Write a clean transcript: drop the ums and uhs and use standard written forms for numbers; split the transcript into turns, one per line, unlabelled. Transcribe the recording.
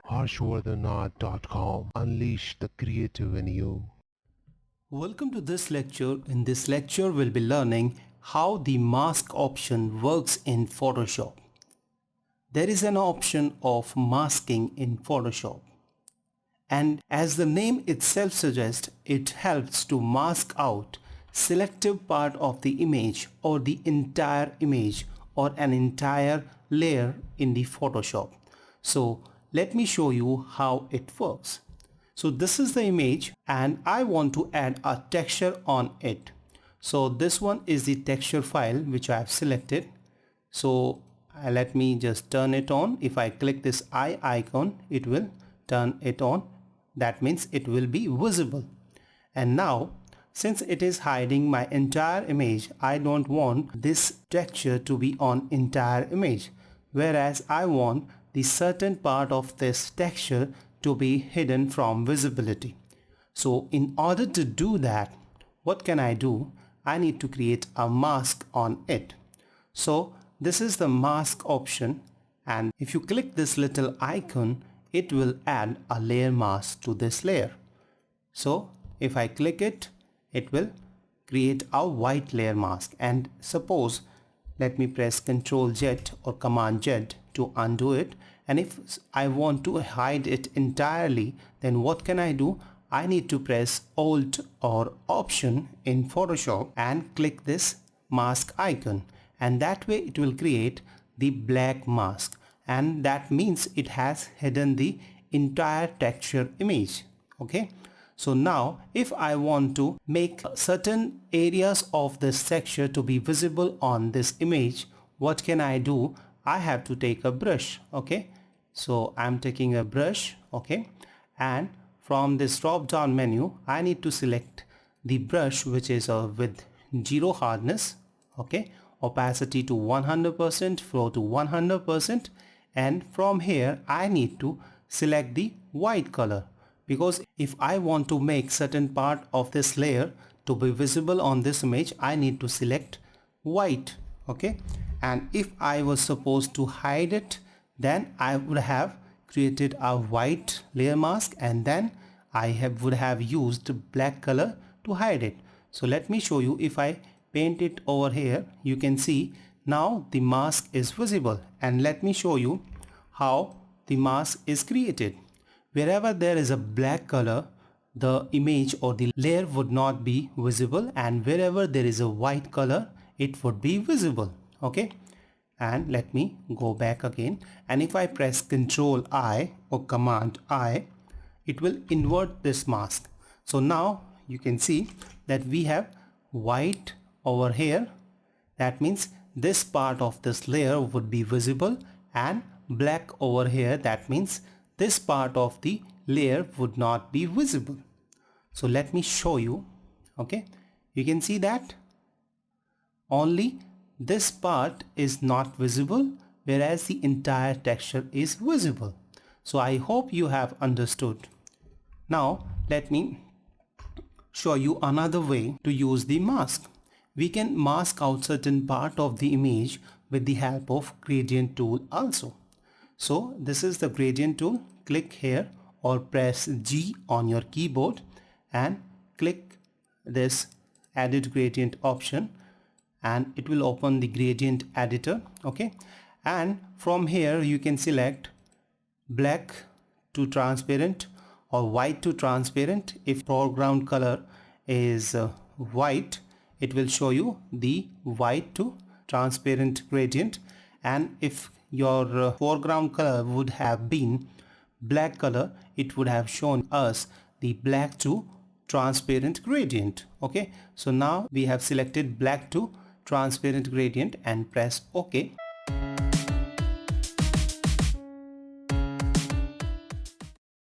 harshvardhanart.com. Unleash the creative in you.
Welcome to this lecture. In this lecture, we'll be learning how the mask option works in Photoshop. There is an option of masking in Photoshop. And as the name itself suggests, it helps to mask out selective part of the image or the entire image or an entire layer in the Photoshop. So let me show you how it works. So this is the image and I want to add a texture on it. So this one is the texture file which I have selected. So let me just turn it on. If I click this eye icon, it will turn it on. That means it will be visible. And now since it is hiding my entire image, I don't want this texture to be on entire image, whereas I want the certain part of this texture to be hidden from visibility. So in order to do that, what can I do? I need to create a mask on it. So this is the mask option, and if you click this little icon, it will add a layer mask to this layer. So if I click it, it will create a white layer mask. And suppose, let me press Ctrl Z or Command Z to undo it. And if I want to hide it entirely, then what can I do? I need to press Alt or Option in Photoshop and click this mask icon. And that way it will create the black mask. And that means it has hidden the entire texture image. Okay. So now if I want to make certain areas of this texture to be visible on this image, what can I do? I have to take a brush. Okay. So I'm taking a brush. Okay. And from this drop down menu, I need to select the brush which is with zero hardness. Okay. Opacity to 100%, flow to 100%. And from here I need to select the white color, because if I want to make certain part of this layer to be visible on this image, I need to select white. Okay. And if I was supposed to hide it, then I would have created a white layer mask and then I would have used black color to hide it. So let me show you. If I paint it over here, you can see now the mask is visible. And let me show you how the mask is created. Wherever there is a black color, the image or the layer would not be visible, and wherever there is a white color, it would be visible. Okay. And let me go back again, and if I press Ctrl I or Command I, it will invert this mask. So now you can see that we have white over here. That means this part of this layer would be visible, and black over here. That means this part of the layer would not be visible. So let me show you. Okay, you can see that only this part is not visible, whereas the entire texture is visible. So I hope you have understood. Now let me show you another way to use the mask. We can mask out certain part of the image with the help of gradient tool also. So this is the gradient tool. Click here or press G on your keyboard and click this edit gradient option, and it will open the gradient editor. Okay. And from here you can select black to transparent or white to transparent. If foreground color is white, it will show you the white to transparent gradient, and if your foreground color would have been black color, it would have shown us the black to transparent gradient. Okay, so now we have selected black to transparent gradient and press OK.